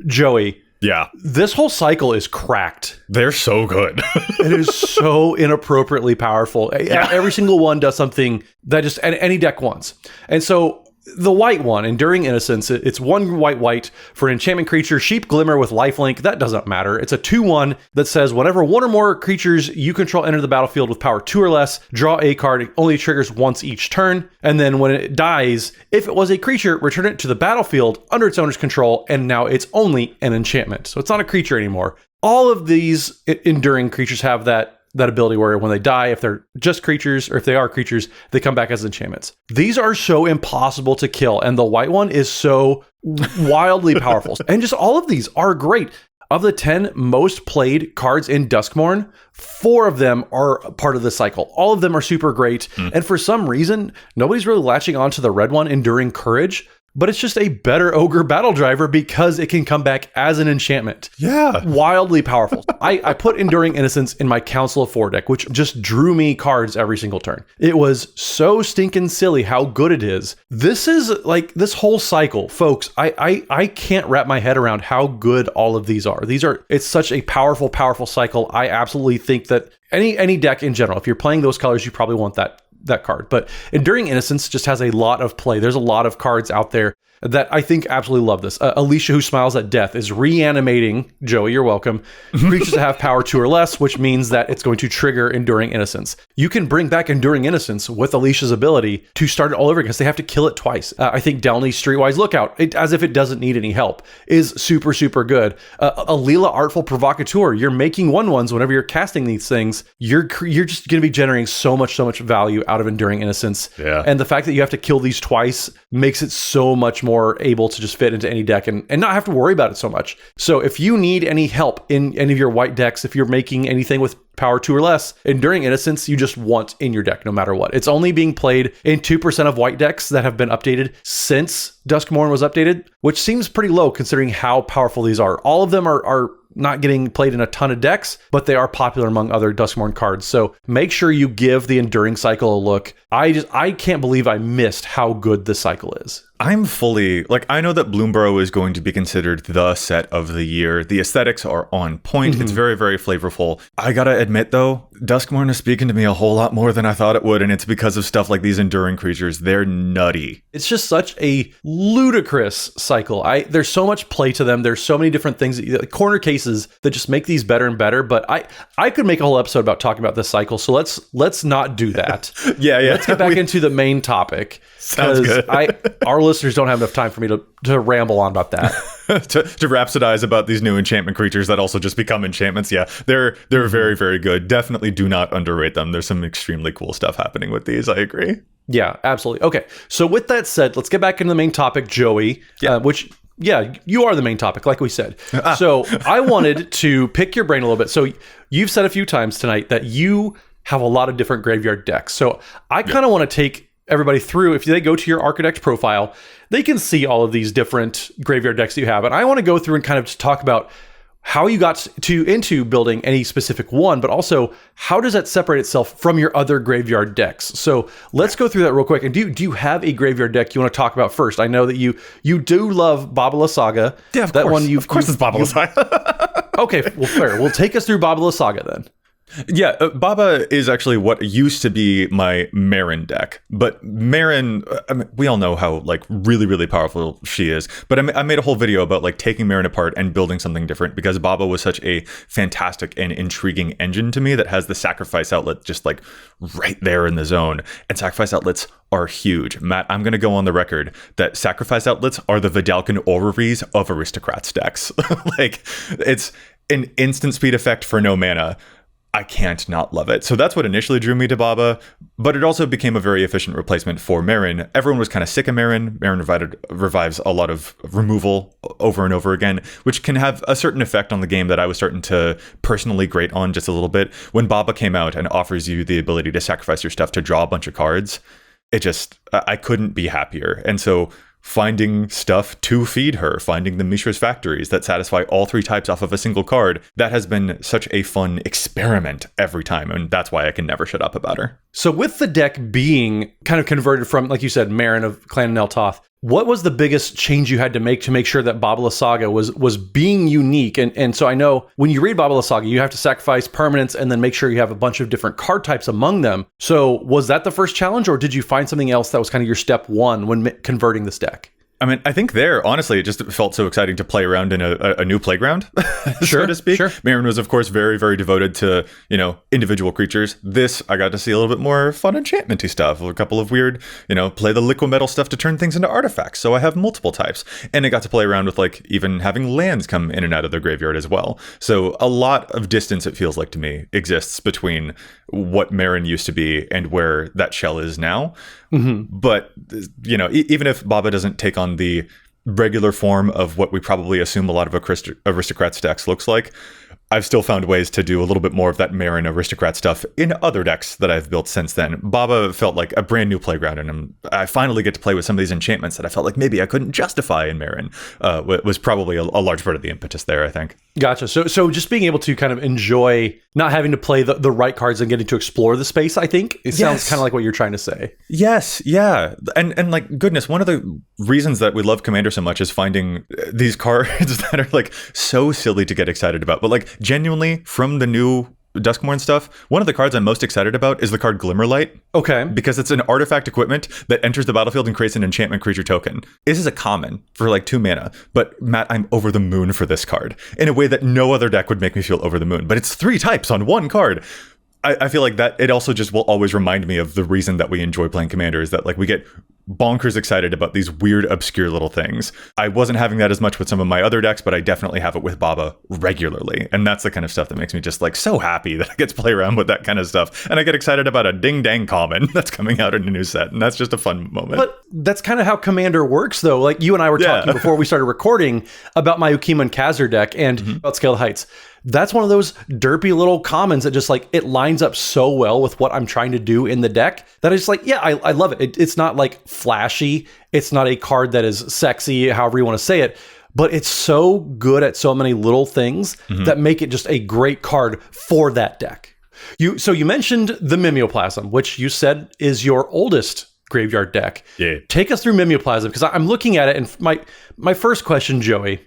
Joey, yeah, this whole cycle is cracked. They're so good. It is so inappropriately powerful. Yeah. Every single one does something that just any deck wants. And so the white one, Enduring Innocence, it's 1 white for an enchantment creature, Sheep Glimmer with lifelink. That doesn't matter. It's a 2/1 that says whenever one or more creatures you control enter the battlefield with power 2 or less, draw a card. It only triggers once each turn. And then when it dies, if it was a creature, return it to the battlefield under its owner's control, and now it's only an enchantment. So it's not a creature anymore. All of these enduring creatures have that ability where when they die, if they're just creatures or if they are creatures, they come back as enchantments. These are so impossible to kill, and the white one is so wildly powerful. And just all of these are great. Of the 10 most played cards in Duskmourn, 4 of them are part of the cycle. All of them are super great. And for some reason, nobody's really latching onto the red one, Enduring Courage. But it's just a better ogre battle driver because it can come back as an enchantment. Yeah. Wildly powerful. I put Enduring Innocence in my Council of 4 deck, which just drew me cards every single turn. It was so stinking silly how good it is. This is like this whole cycle, folks. I can't wrap my head around how good all of these are. It's such a powerful cycle. I absolutely think that any deck in general, if you're playing those colors, you probably want that card. But Enduring Innocence just has a lot of play. There's a lot of cards out there that I think absolutely love this. Alicia, who smiles at death, is reanimating. Joey, you're welcome. Creatures that have power 2 or less, which means that it's going to trigger Enduring Innocence. You can bring back Enduring Innocence with Alicia's ability to start it all over because they have to kill it twice. I think Delney's Streetwise Lookout, as if it doesn't need any help, is super good. Alila, Artful Provocateur, you're making 1/1s whenever you're casting these things. You're just going to be generating so much value out of Enduring Innocence. Yeah. And the fact that you have to kill these twice makes it so much more able to just fit into any deck and not have to worry about it so much. So if you need any help in any of your white decks, if you're making anything with power 2 or less, Enduring Innocence you just want in your deck no matter what. It's only being played in 2% of white decks that have been updated since Duskmourn was updated, which seems pretty low considering how powerful these are. All of them are not getting played in a ton of decks, but they are popular among other Duskmourn cards. So make sure you give the Enduring Cycle a look. I can't believe I missed how good this cycle is. I'm fully, I know that Bloomborough is going to be considered the set of the year. The aesthetics are on point. It's very, very flavorful. I gotta admit, though, Duskmourn is speaking to me a whole lot more than I thought it would, and it's because of stuff like these enduring creatures. They're nutty. It's just such a ludicrous cycle. There's so much play to them. There's so many different things, corner cases that just make these better and better, but I could make a whole episode about talking about this cycle, so let's not do that. Yeah. Let's get back into the main topic. Sounds good. Our listeners don't have enough time for me to ramble on about that. to rhapsodize about these new enchantment creatures that also just become enchantments. Yeah, they're very, very good. Definitely do not underrate them. There's some extremely cool stuff happening with these. I agree. Yeah, absolutely. Okay, so with that said, let's get back into the main topic, Joey, which... Yeah, you are the main topic, like we said. So I wanted to pick your brain a little bit. So you've said a few times tonight that you have a lot of different graveyard decks. So I kind of want to take everybody through. If they go to your Architect profile, they can see all of these different graveyard decks that you have. And I want to go through and kind of just talk about how you got into building any specific one, but also how does that separate itself from your other graveyard decks? So let's go through that real quick. And do you have a graveyard deck you want to talk about first? I know that you do love Baba Lysaga. Yeah, of that course. One of course it's Baba Lysaga. Okay, well, fair. We'll take us through Baba Lysaga then. Yeah, Baba is actually what used to be my Marin deck, but Marin, I mean, we all know how like really, really powerful she is. But I made a whole video about like taking Marin apart and building something different because Baba was such a fantastic and intriguing engine to me that has the sacrifice outlet just like right there in the zone. And sacrifice outlets are huge. Matt, I'm going to go on the record that sacrifice outlets are the Vidalcan orreries of aristocrats decks. Like it's an instant speed effect for no mana. I can't not love it. So that's what initially drew me to Baba, but it also became a very efficient replacement for Marin. Everyone was kind of sick of Marin. Marin revives a lot of removal over and over again, which can have a certain effect on the game that I was starting to personally grate on just a little bit. When Baba came out and offers you the ability to sacrifice your stuff to draw a bunch of cards, I couldn't be happier. And so finding stuff to feed her, finding the Mishra's factories that satisfy all three types off of a single card, that has been such a fun experiment every time, and that's why I can never shut up about her. So with the deck being kind of converted from, like you said, Marin of Clan Neltoth, what was the biggest change you had to make sure that Baba Lysaga was being unique? And so I know when you read Baba Lysaga, you have to sacrifice permanents and then make sure you have a bunch of different card types among them. So was that the first challenge, or did you find something else that was kind of your step one when converting this deck? I mean, I think honestly, it just felt so exciting to play around in a new playground, so to speak. Sure. Marin was, of course, very, very devoted to, individual creatures. This, I got to see a little bit more fun enchantment-y stuff, a couple of weird, play the liquid metal stuff to turn things into artifacts. So I have multiple types. And I got to play around with, like, even having lands come in and out of the graveyard as well. So a lot of distance, it feels like to me, exists between what Marin used to be and where that shell is now. Mm-hmm. But, even if Baba doesn't take on the regular form of what we probably assume a lot of aristocrat decks looks like, I've still found ways to do a little bit more of that Marin aristocrat stuff in other decks that I've built since then. Baba felt like a brand new playground, and I finally get to play with some of these enchantments that I felt like maybe I couldn't justify in Marin. Was probably a large part of the impetus there, I think. Gotcha. So just being able to kind of enjoy not having to play the right cards and getting to explore the space, I think it sounds kind of like what you're trying to say. Yes, yeah, and like goodness, one of the reasons that we love Commander so much is finding these cards that are like so silly to get excited about, but like genuinely from the new Duskmourn stuff, one of the cards I'm most excited about is the card Glimmerlight. Okay. Because it's an artifact equipment that enters the battlefield and creates an enchantment creature token. This is a common for like 2 mana, but Matt, I'm over the moon for this card in a way that no other deck would make me feel over the moon. But it's 3 types on 1 card. I feel like that it also just will always remind me of the reason that we enjoy playing Commander is that like we get bonkers excited about these weird, obscure little things. I wasn't having that as much with some of my other decks, but I definitely have it with Baba regularly. And that's the kind of stuff that makes me just like so happy that I get to play around with that kind of stuff. And I get excited about a ding dang common that's coming out in a new set. And that's just a fun moment. But that's kind of how Commander works though. Like you and I were talking before we started recording about my Ukima and Khazar deck and about Scaled Heights. That's one of those derpy little commons that just like it lines up so well with what I'm trying to do in the deck that I just like, I love it. It's not like flashy. It's not a card that is sexy, however you want to say it, but it's so good at so many little things that make it just a great card for that deck. So you mentioned the Mimeoplasm, which you said is your oldest graveyard deck. Yeah. Take us through Mimeoplasm because I'm looking at it and my first question, Joey,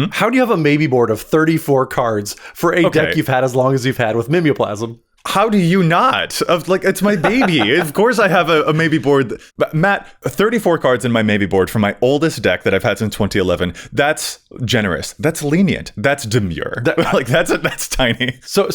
how do you have a maybe board of 34 cards for a deck you've had as long as you've had with Mimeoplasm? How do you not? It's my baby. Of course I have a maybe board. But Matt, 34 cards in my maybe board from my oldest deck that I've had since 2011. That's generous. That's lenient. That's demure. That's tiny. So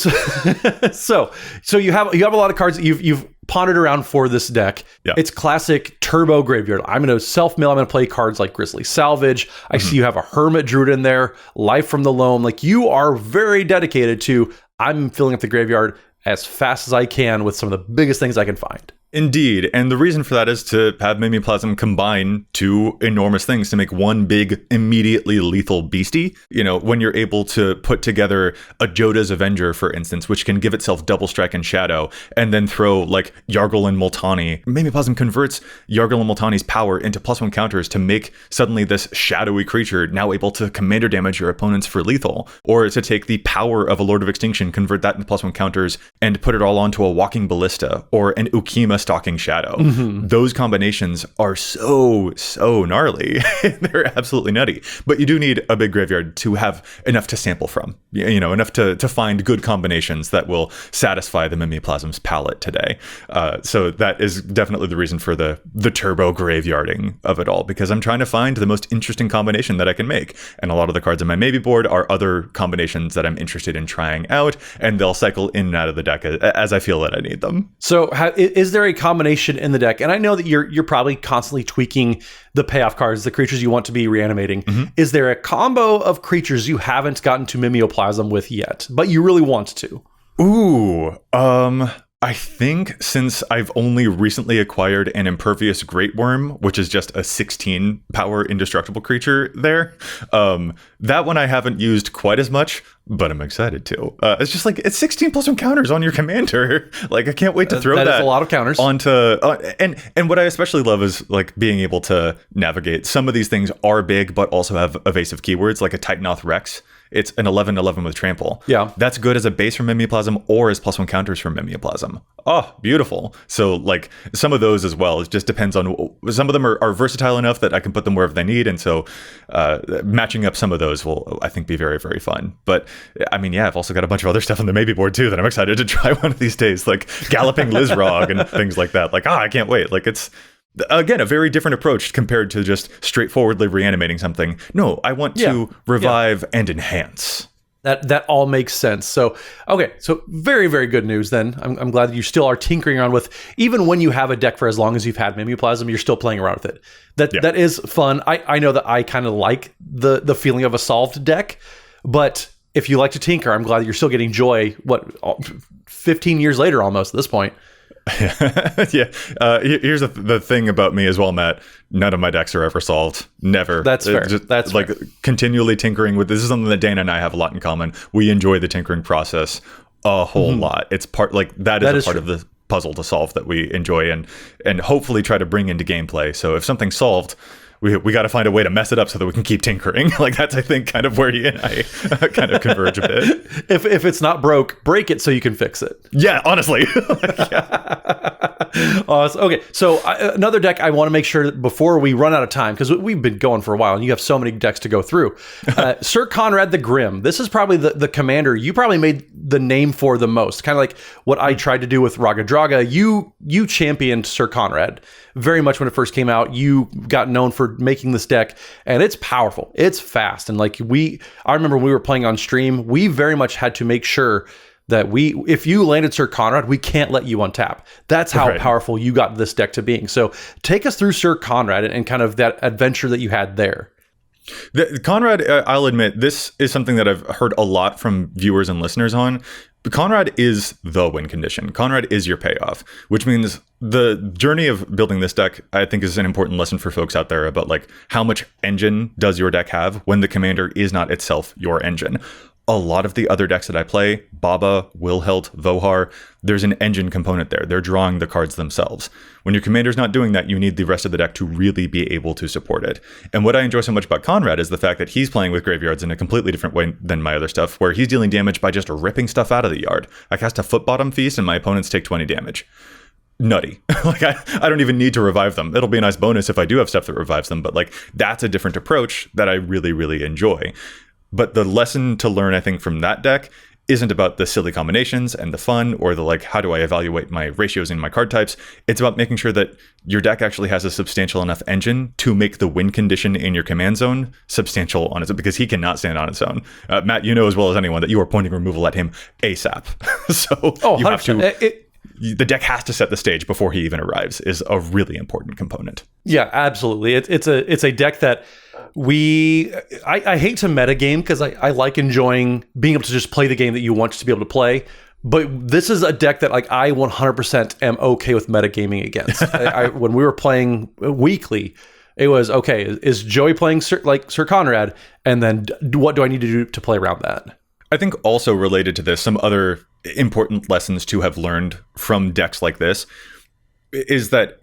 you have a lot of cards that you've pondered around for this deck. Yeah. It's classic turbo graveyard. I'm going to self-mill. I'm going to play cards like Grizzly Salvage. I see you have a Hermit Druid in there. Life from the Loam. Like you are very dedicated to, I'm filling up the graveyard as fast as I can with some of the biggest things I can find. Indeed, and the reason for that is to have Mimeoplasm combine 2 enormous things to make one big, immediately lethal beastie. When you're able to put together a Joda's Avenger, for instance, which can give itself double strike and shadow, and then throw like Yargul and Multani. Mimeoplasm converts Yargul and Multani's power into +1 counters to make suddenly this shadowy creature now able to commander damage your opponents for lethal, or to take the power of a Lord of Extinction, convert that into +1 counters, and put it all onto a Walking Ballista or an Ukima Karma Stalking Shadow. Those combinations are so gnarly. They're absolutely nutty. But you do need a big graveyard to have enough to sample from, enough to find good combinations that will satisfy the Mimeoplasm's palette today. So that is definitely the reason for the turbo graveyarding of it all, because I'm trying to find the most interesting combination that I can make. And a lot of the cards on my maybe board are other combinations that I'm interested in trying out, and they'll cycle in and out of the deck as I feel that I need them. So is there a combination in the deck? And I know that you're probably constantly tweaking the payoff cards, the creatures you want to be reanimating. Is there a combo of creatures you haven't gotten to Mimeoplasm with yet, but you really want to? Ooh, I think since I've only recently acquired an Impervious Great Worm, which is just a 16 power indestructible creature there, that one I haven't used quite as much, but I'm excited to. It's just like, it's 16 plus some counters on your commander. Like, I can't wait to throw that. That is a lot of counters. Onto, and what I especially love is like being able to navigate. Some of these things are big, but also have evasive keywords, like a Titanoth Rex. It's an 11/11 with trample. Yeah. That's good as a base from Mimeoplasm or as +1 counters from Mimeoplasm. Oh, beautiful. So like some of those as well, it just depends on, some of them are versatile enough that I can put them wherever they need. And so matching up some of those will, I think, be very, very fun. But I mean, yeah, I've also got a bunch of other stuff on the maybe board too that I'm excited to try one of these days, like Galloping Lizrog and things like that. Like, I can't wait. Like, it's, again, a very different approach compared to just straightforwardly reanimating something. No, I want to revive and enhance. That all makes sense. So, okay, so very, very good news then. I'm glad that you still are tinkering around with, even when you have a deck for as long as you've had Mimeoplasm, you're still playing around with it. That is fun. I know that I kind of like the feeling of a solved deck, but if you like to tinker, I'm glad that you're still getting joy, 15 years later almost at this point. Yeah. Here's the thing about me as well, Matt. None of my decks are ever solved. Never. That's fair. That's like fair. Continually tinkering with. This is something that Dana and I have a lot in common. We enjoy the tinkering process a whole lot. It's part, like, that is part of the puzzle to solve that we enjoy and hopefully try to bring into gameplay. So if something's solved, we got to find a way to mess it up so that we can keep tinkering. Like, that's, I think, kind of where you and I kind of converge a bit. If it's not broke, break it so you can fix it. Yeah, honestly. Okay, so another deck I want to make sure before we run out of time, because we've been going for a while and you have so many decks to go through. Syr Konrad the Grim. This is probably the commander you probably made the name for the most. Kind of like what I tried to do with Raga Draga. You championed Syr Konrad very much when it first came out. You got known for making this deck, and it's powerful. It's fast, and like I remember when we were playing on stream, we very much had to make sure that if you landed Syr Konrad, we can't let you untap. That's how powerful you got this deck to being. So take us through Syr Konrad and kind of that adventure that you had there. Konrad, I'll admit, this is something that I've heard a lot from viewers and listeners on. Konrad is the win condition. Konrad is your payoff, which means the journey of building this deck, I think, is an important lesson for folks out there about like how much engine does your deck have when the commander is not itself your engine. A lot of the other decks that I play, Baba, Wilhelt, Vohar, there's an engine component there. They're drawing the cards themselves. When your commander's not doing that, you need the rest of the deck to really be able to support it. And what I enjoy so much about Konrad is the fact that he's playing with graveyards in a completely different way than my other stuff, where he's dealing damage by just ripping stuff out of the yard. I cast a Foot Bottom Feast and my opponents take 20 damage. Nutty. Like, I don't even need to revive them. It'll be a nice bonus if I do have stuff that revives them, but like, that's a different approach that I really, really enjoy. But the lesson to learn, I think, from that deck isn't about the silly combinations and the fun or the like, how do I evaluate my ratios in my card types? It's about making sure that your deck actually has a substantial enough engine to make the win condition in your command zone substantial on its own, because he cannot stand on its own. Matt, you know as well as anyone that you are pointing removal at him ASAP. So you have to... the deck has to set the stage before he even arrives is a really important component. Yeah, absolutely. It's a deck that I hate to metagame because I like enjoying being able to just play the game that you want to be able to play. But this is a deck that like I 100% am okay with metagaming against. When we were playing weekly, it was okay. Is Joey playing Syr Konrad, and then what do I need to do to play around that? I think also related to this, some other important lessons to have learned from decks like this is that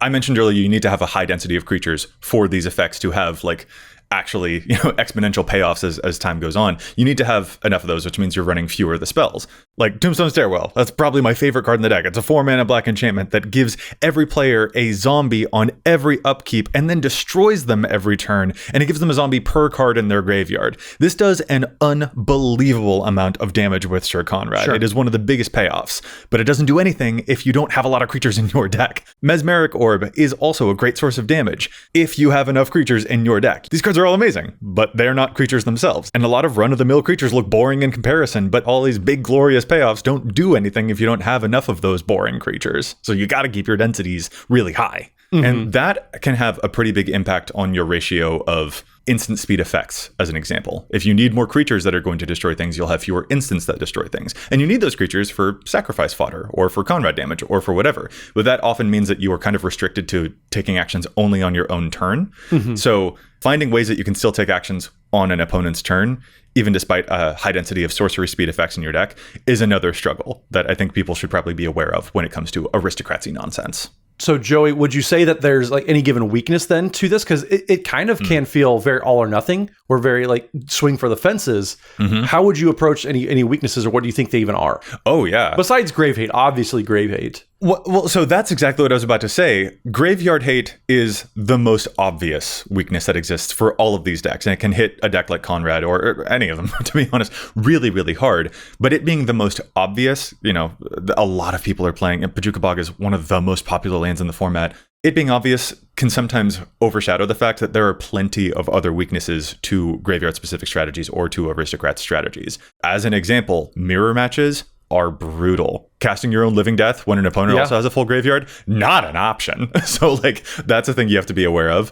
I mentioned earlier, you need to have a high density of creatures for these effects to have like actually, exponential payoffs as time goes on. You need to have enough of those, which means you're running fewer of the spells. Like Tombstone Stairwell, that's probably my favorite card in the deck. It's a 4-mana black enchantment that gives every player a zombie on every upkeep and then destroys them every turn, and it gives them a zombie per card in their graveyard. This does an unbelievable amount of damage with Syr Konrad. Sure. It is one of the biggest payoffs, but it doesn't do anything if you don't have a lot of creatures in your deck. Mesmeric Orb is also a great source of damage if you have enough creatures in your deck. These cards are all amazing, but they're not creatures themselves. And a lot of run-of-the-mill creatures look boring in comparison, but all these big glorious payoffs don't do anything if you don't have enough of those boring creatures. So you got to keep your densities really high. Mm-hmm. And that can have a pretty big impact on your ratio of instant speed effects, as an example. If you need more creatures that are going to destroy things, you'll have fewer instants that destroy things. And you need those creatures for sacrifice fodder, or for Konrad damage, or for whatever. But that often means that you are kind of restricted to taking actions only on your own turn. Mm-hmm. So finding ways that you can still take actions on an opponent's turn, even despite a high density of sorcery speed effects in your deck, is another struggle that I think people should probably be aware of when it comes to aristocracy nonsense. So Joey, would you say that there's like any given weakness then to this? Because it kind of can feel very all or nothing, or very like swing for the fences. Mm-hmm. How would you approach any weaknesses, or what do you think they even are? Oh, yeah. Besides Grave Hate, obviously Grave Hate. Well, so that's exactly what I was about to say. Graveyard Hate is the most obvious weakness that exists for all of these decks, and it can hit a deck like Konrad or any of them, to be honest, really, really hard. But it being the most obvious, you know, a lot of people are playing, and Pajuka Bog is one of the most popular lands in the format. It being obvious can sometimes overshadow the fact that there are plenty of other weaknesses to graveyard-specific strategies or to aristocrat strategies. As an example, mirror matches are brutal. Casting your own living death when an opponent also has a full graveyard, not an option. So like that's a thing you have to be aware of.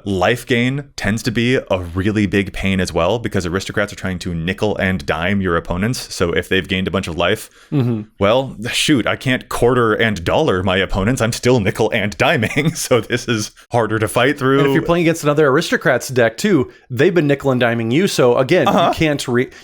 Life gain tends to be a really big pain as well, because aristocrats are trying to nickel and dime your opponents. So if they've gained a bunch of life, well, shoot, I can't quarter and dollar my opponents. I'm still nickel and diming. So this is harder to fight through. And if you're playing against another aristocrats deck too, they've been nickel and diming you. So again,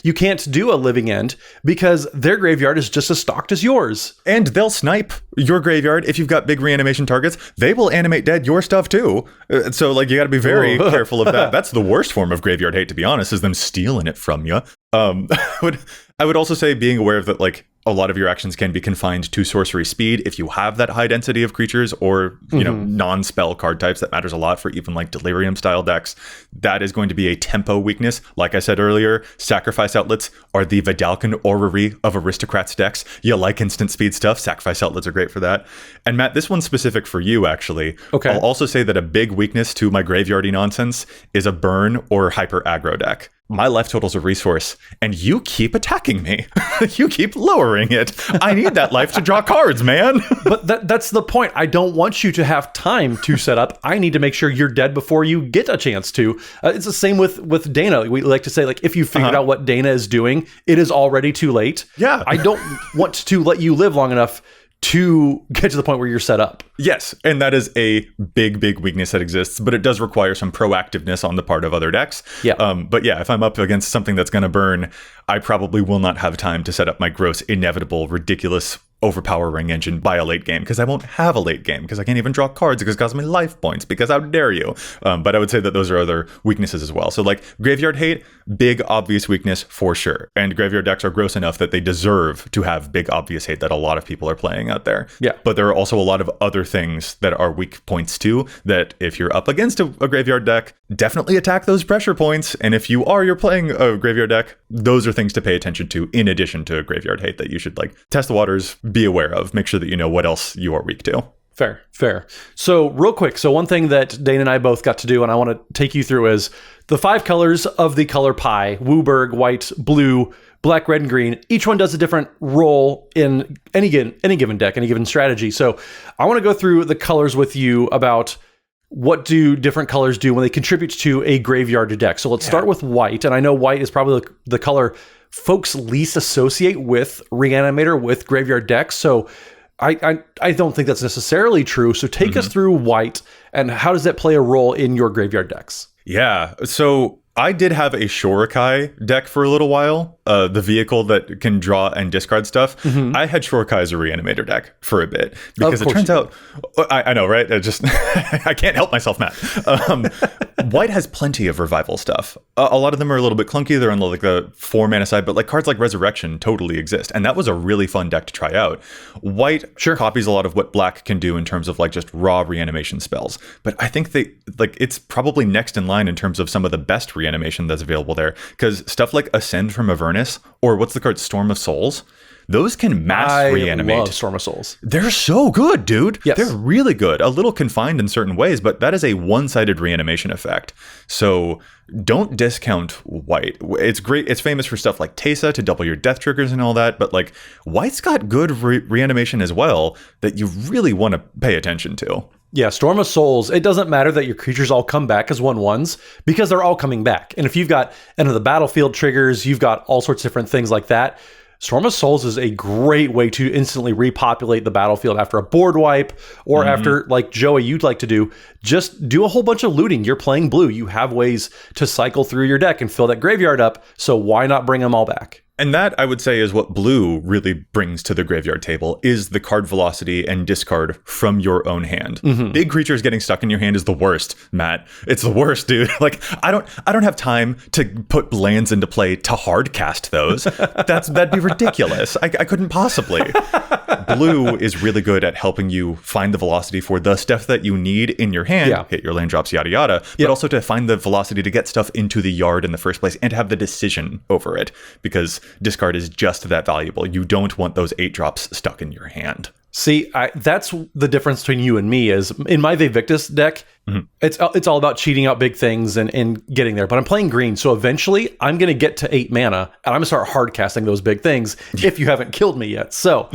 you can't do a living end because their graveyard is just as stocked as yours. And they'll snipe your graveyard. If you've got big reanimation targets, they will animate dead your stuff too. So like you got to be very careful of that. That's the worst form of graveyard hate, to be honest, is them stealing it from you. I would also say being aware of that, like a lot of your actions can be confined to sorcery speed if you have that high density of creatures or, you know, non-spell card types. That matters a lot for even like Delirium style decks. That is going to be a tempo weakness. Like I said earlier, sacrifice outlets are the Vidalcan orrery of aristocrats decks. You like instant speed stuff, sacrifice outlets are great for that. And Matt, this one's specific for you actually. Okay. I'll also say that a big weakness to my graveyardy nonsense is a burn or hyper aggro deck. My life total's a resource, and you keep attacking me. You keep lowering it. I need that life to draw cards, man. But that's the point. I don't want you to have time to set up. I need to make sure you're dead before you get a chance to. It's the same with Dana. We like to say, like, if you figured out what Dana is doing, it is already too late. Yeah. I don't want to let you live long enough to get to the point where you're set up. Yes, and that is a big weakness that exists, but it does require some proactiveness on the part of other decks. Yeah. But yeah, if I'm up against something that's going to burn, I probably will not have time to set up my gross, inevitable, ridiculous, overpowering engine by a late game, because I won't have a late game, because I can't even draw cards because it costs me life points, because how dare you? But I would say that those are other weaknesses as well. So like graveyard hate, big obvious weakness for sure. And graveyard decks are gross enough that they deserve to have big obvious hate that a lot of people are playing out there. Yeah. But there are also a lot of other things that are weak points too, that if you're up against a graveyard deck, definitely attack those pressure points. And if you're playing a graveyard deck, those are things to pay attention to in addition to graveyard hate that you should like test the waters, be aware of, make sure that you know what else you are weak to. Fair. So real quick, so one thing that Dane and I both got to do, and I want to take you through, is the 5 colors of the color pie: Wooburg, white, blue, black, red, and green. Each one does a different role in any given deck, any given strategy. So I want to go through the colors with you about what do different colors do when they contribute to a graveyard deck. So let's start with white. And I know white is probably the color folks least associate with Reanimator, with graveyard decks. So I don't think that's necessarily true. So take us through white, and how does that play a role in your graveyard decks? Yeah. So I did have a Shorakai deck for a little while. the vehicle that can draw and discard stuff, I had Shorkai as a reanimator deck for a bit because it turns out, I know, right? I can't help myself, Matt. White has plenty of revival stuff. A lot of them are a little bit clunky. They're on the 4 mana side, but like cards like Resurrection totally exist. And that was a really fun deck to try out. White copies a lot of what black can do in terms of like just raw reanimation spells. But I think it's probably next in line in terms of some of the best reanimation that's available there. Because stuff like Ascend from Avernus, or what's the card, Storm of Souls, those can mass reanimate. I love Storm of Souls. They're so good, dude. Yes. They're really good. A little confined in certain ways, but that is a one-sided reanimation effect. So don't discount White. It's great. It's famous for stuff like Teysa to double your death triggers and all that, but like White's got good reanimation as well that you really want to pay attention to. Yeah, Storm of Souls, it doesn't matter that your creatures all come back as 1/1s because they're all coming back. And if you've got end of the battlefield triggers, you've got all sorts of different things like that. Storm of Souls is a great way to instantly repopulate the battlefield after a board wipe or after, like Joey, you'd like to do, just do a whole bunch of looting. You're playing blue. You have ways to cycle through your deck and fill that graveyard up. So why not bring them all back? And that, I would say, is what blue really brings to the graveyard table, is the card velocity and discard from your own hand. Big creatures getting stuck in your hand is the worst, Matt. It's the worst, dude. Like, I don't have time to put lands into play to hard cast those. That'd be ridiculous. I couldn't possibly. Blue is really good at helping you find the velocity for the stuff that you need in your hand, hit your land drops, yada yada, but also to find the velocity to get stuff into the yard in the first place and have the decision over it, because discard is just that valuable. You don't want those 8 drops stuck in your hand. See, that's the difference between you and me. Is in my Vivictus deck, it's all about cheating out big things and getting there. But I'm playing green, so eventually I'm going to get to 8 mana, and I'm going to start hard casting those big things if you haven't killed me yet. So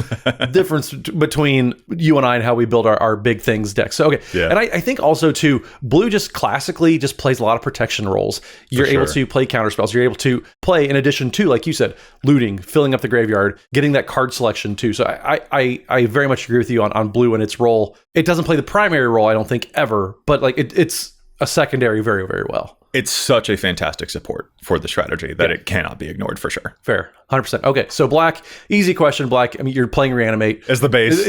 difference between you and I and how we build our big things decks. So, okay. And I think also, too, blue just classically just plays a lot of protection roles. You're able to play counter spells. You're able to play, in addition to, like you said, looting, filling up the graveyard, getting that card selection, too. So I very much agree with you on blue and its role. It doesn't play the primary role, I don't think, ever, but like it's a secondary very, very well. It's such a fantastic support for the strategy that it cannot be ignored for sure. Fair. 100%. Okay, so black, easy question, black. I mean, you're playing reanimate. As the base,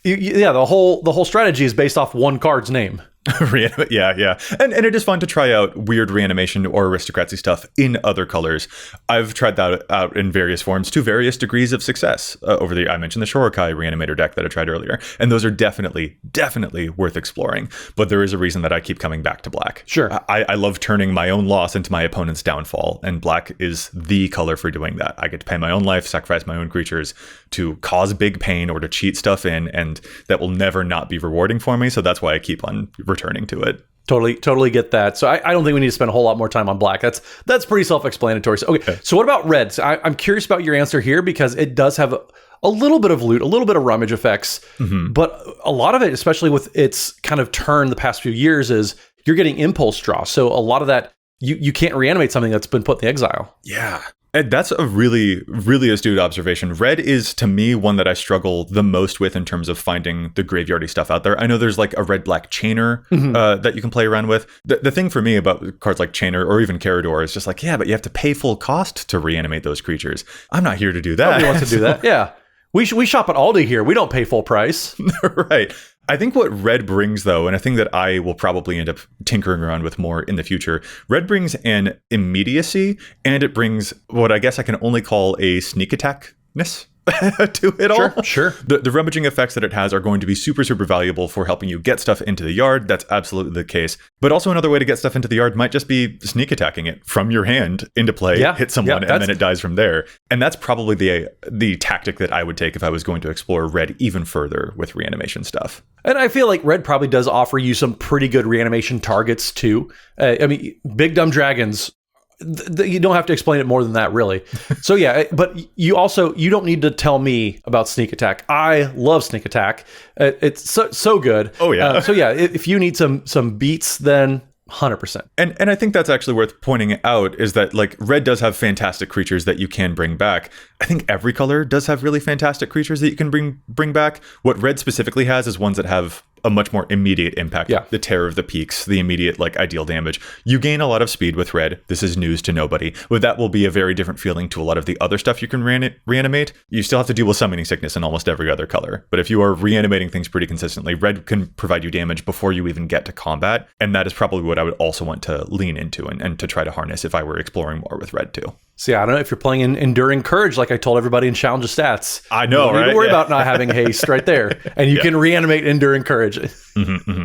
the whole strategy is based off one card's name. Yeah. And it is fun to try out weird reanimation or aristocracy stuff in other colors. I've tried that out in various forms to various degrees of success over the, I mentioned the Shorokai reanimator deck that I tried earlier. And those are definitely worth exploring. But there is a reason that I keep coming back to black. Sure. I love turning my own loss into my opponent's downfall. And black is the color for doing that. I get to pay my own life, sacrifice my own creatures to cause big pain or to cheat stuff in. And that will never not be rewarding for me. So that's why I keep on returning to it. Totally get that. So I don't think we need to spend a whole lot more time on black. That's pretty self-explanatory. So, okay. So what about red? So I'm curious about your answer here because it does have a little bit of loot, a little bit of rummage effects, but a lot of it, especially with its kind of turn the past few years, is you're getting impulse draw. So a lot of that, you can't reanimate something that's been put in the exile. Yeah. And that's a really, really astute observation. Red is, to me, one that I struggle the most with in terms of finding the graveyardy stuff out there. I know there's like a red-black Chainer that you can play around with. The thing for me about cards like Chainer or even Carador is just like, yeah, but you have to pay full cost to reanimate those creatures. I'm not here to do that. Nobody wants to do that. Yeah. We shop at Aldi here. We don't pay full price. Right. I think what red brings, though, and a thing that I will probably end up tinkering around with more in the future, red brings an immediacy, and it brings what I guess I can only call a sneak attackness to it all. Sure. The rummaging effects that it has are going to be super, super valuable for helping you get stuff into the yard. That's absolutely the case. But also another way to get stuff into the yard might just be sneak attacking it from your hand into play, hit someone, and then it dies from there. And that's probably the tactic that I would take if I was going to explore red even further with reanimation stuff. And I feel like red probably does offer you some pretty good reanimation targets too. I mean, big dumb dragons, you don't have to explain it more than that, really. So yeah, but you don't need to tell me about sneak attack. I love sneak attack. It's so good. Oh yeah. So yeah, if you need some beats, then 100%. And I think that's actually worth pointing out is that like red does have fantastic creatures that you can bring back. I think every color does have really fantastic creatures that you can bring back. What red specifically has is ones that have a much more immediate impact. Yeah. The Terror of the Peaks, the immediate like ideal damage. You gain a lot of speed with red. This is news to nobody. But that will be a very different feeling to a lot of the other stuff you can reanimate. You still have to deal with summoning sickness in almost every other color. But if you are reanimating things pretty consistently, red can provide you damage before you even get to combat. And that is probably what I would also want to lean into and to try to harness if I were exploring more with red too. So yeah, I don't know if you're playing in Enduring Courage, like I told everybody in Challenge of Stats. I know, you don't right? need to worry about not having haste right there. And you can reanimate Enduring Courage.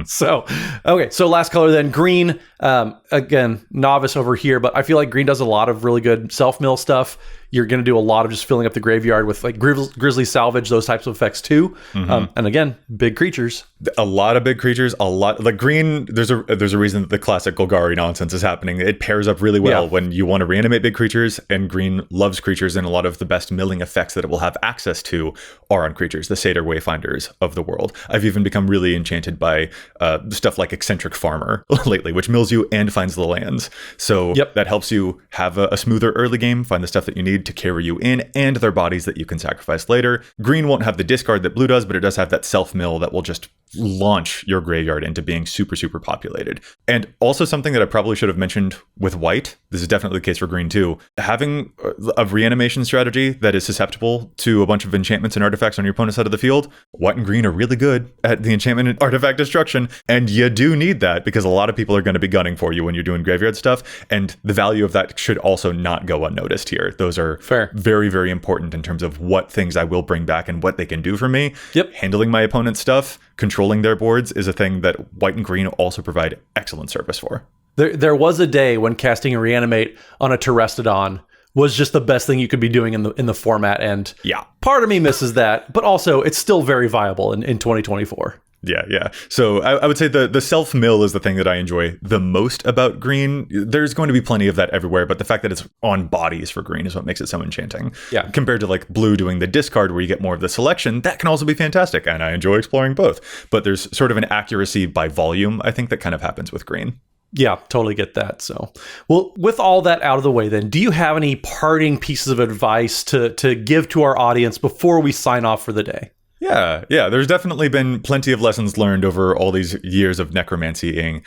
So, okay. So last color then, green. Again, novice over here, but I feel like green does a lot of really good self-mill stuff. You're going to do a lot of just filling up the graveyard with like Grizzly Salvage, those types of effects too. And again, big creatures. A lot of big creatures, a lot like green. There's a reason that the classic Golgari nonsense is happening. It pairs up really well when you want to reanimate big creatures, and green loves creatures, and a lot of the best milling effects that it will have access to are on creatures, the Satyr Wayfinders of the world. I've even become really enchanted by stuff like Eccentric Farmer lately, which mills you and finds the lands. So that helps you have a smoother early game, find the stuff that you need to carry you in, and their bodies that you can sacrifice later. Green won't have the discard that blue does, but it does have that self-mill that will just launch your graveyard into being super, super populated. And also something that I probably should have mentioned with white, this is definitely the case for green too, having a reanimation strategy that is susceptible to a bunch of enchantments and artifacts on your opponent's side of the field. White and green are really good at the enchantment and artifact destruction, and you do need that because a lot of people are going to be gunning for you when you're doing graveyard stuff, and the value of that should also not go unnoticed here. Those are very, very important in terms of what things I will bring back and what they can do for me. Handling my opponent's stuff, controlling their boards is a thing that white and green also provide excellent service for. There was a day when casting a reanimate on a Terrestodon was just the best thing you could be doing in the format, and part of me misses that, but also it's still very viable in 2024. Yeah. So I would say the self-mill is the thing that I enjoy the most about green. There's going to be plenty of that everywhere, but the fact that it's on bodies for green is what makes it so enchanting. Compared to like blue doing the discard where you get more of the selection, that can also be fantastic, and I enjoy exploring both. But there's sort of an accuracy by volume, I think, that kind of happens with green. Yeah, totally get that. So, well, with all that out of the way then, do you have any parting pieces of advice to give to our audience before we sign off for the day? Yeah. There's definitely been plenty of lessons learned over all these years of necromancying.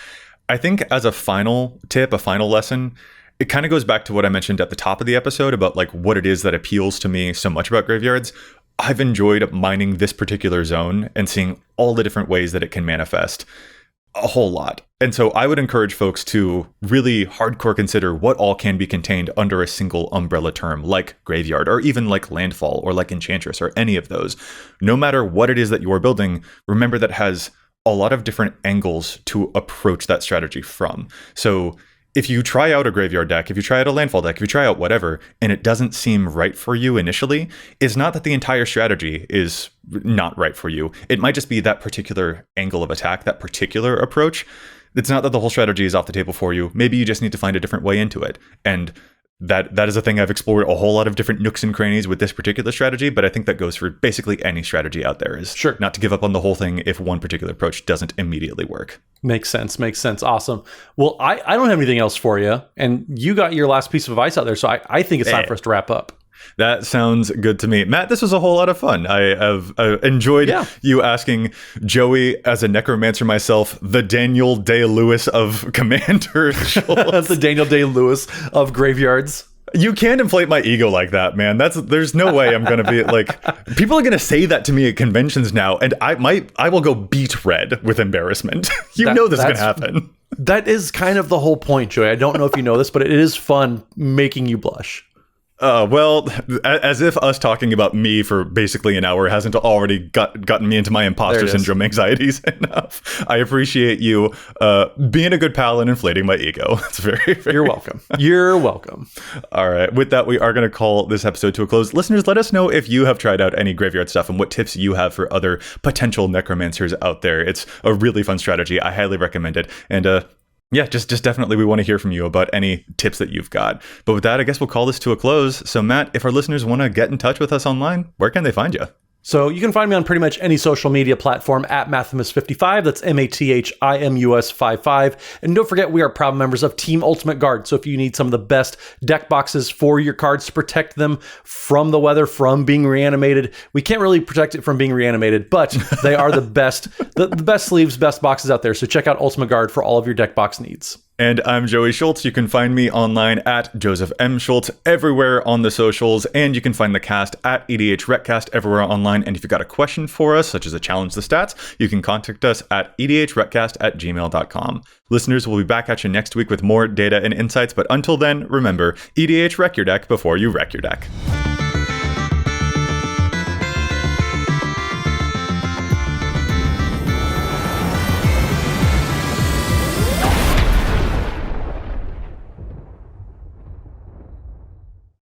I think as a final tip, a final lesson, it kind of goes back to what I mentioned at the top of the episode about like what it is that appeals to me so much about graveyards. I've enjoyed mining this particular zone and seeing all the different ways that it can manifest a whole lot. And so I would encourage folks to really hardcore consider what all can be contained under a single umbrella term, like graveyard, or even like landfall, or like enchantress, or any of those. No matter what it is that you are building, remember that has a lot of different angles to approach that strategy from. So if you try out a graveyard deck, if you try out a landfall deck, if you try out whatever, and it doesn't seem right for you initially, it's not that the entire strategy is not right for you. It might just be that particular angle of attack, that particular approach. It's not that the whole strategy is off the table for you. Maybe you just need to find a different way into it. And that is a thing I've explored a whole lot of different nooks and crannies with this particular strategy, but I think that goes for basically any strategy out there, is not to give up on the whole thing if one particular approach doesn't immediately work. Makes sense. Awesome. Well, I don't have anything else for you, and you got your last piece of advice out there, so I think it's time for us to wrap up. That sounds good to me. Matt, this was a whole lot of fun. I have enjoyed you asking Joey, as a necromancer myself, the Daniel Day-Lewis of Commander. That's the Daniel Day-Lewis of graveyards. You can't inflate my ego like that, man. There's no way I'm going to be like, people are going to say that to me at conventions now, and I will go beat red with embarrassment. This is going to happen. That is kind of the whole point, Joey. I don't know if you know this, but it is fun making you blush. Well, as if us talking about me for basically an hour hasn't already gotten me into my imposter syndrome anxieties enough. I appreciate you being a good pal and inflating my ego. It's very, very... You're welcome. All right. With that, we are going to call this episode to a close. Listeners, let us know if you have tried out any graveyard stuff and what tips you have for other potential necromancers out there. It's a really fun strategy. I highly recommend it. And just definitely we want to hear from you about any tips that you've got. But with that, I guess we'll call this to a close. So Matt, if our listeners want to get in touch with us online, where can they find you? So you can find me on pretty much any social media platform at Mathimus55. That's MATHIMUS55. And don't forget, we are proud members of Team Ultimate Guard. So if you need some of the best deck boxes for your cards to protect them from the weather, from being reanimated, we can't really protect it from being reanimated, but they are the best, the best sleeves, best boxes out there. So check out Ultimate Guard for all of your deck box needs. And I'm Joey Schultz. You can find me online at Joseph M. Schultz everywhere on the socials, and you can find the cast at EDHRECast everywhere online. And if you've got a question for us, such as a challenge the stats, you can contact us at edhrecast@gmail.com. Listeners, we'll be back at you next week with more data and insights, but until then, remember, EDHREC your deck before you wreck your deck.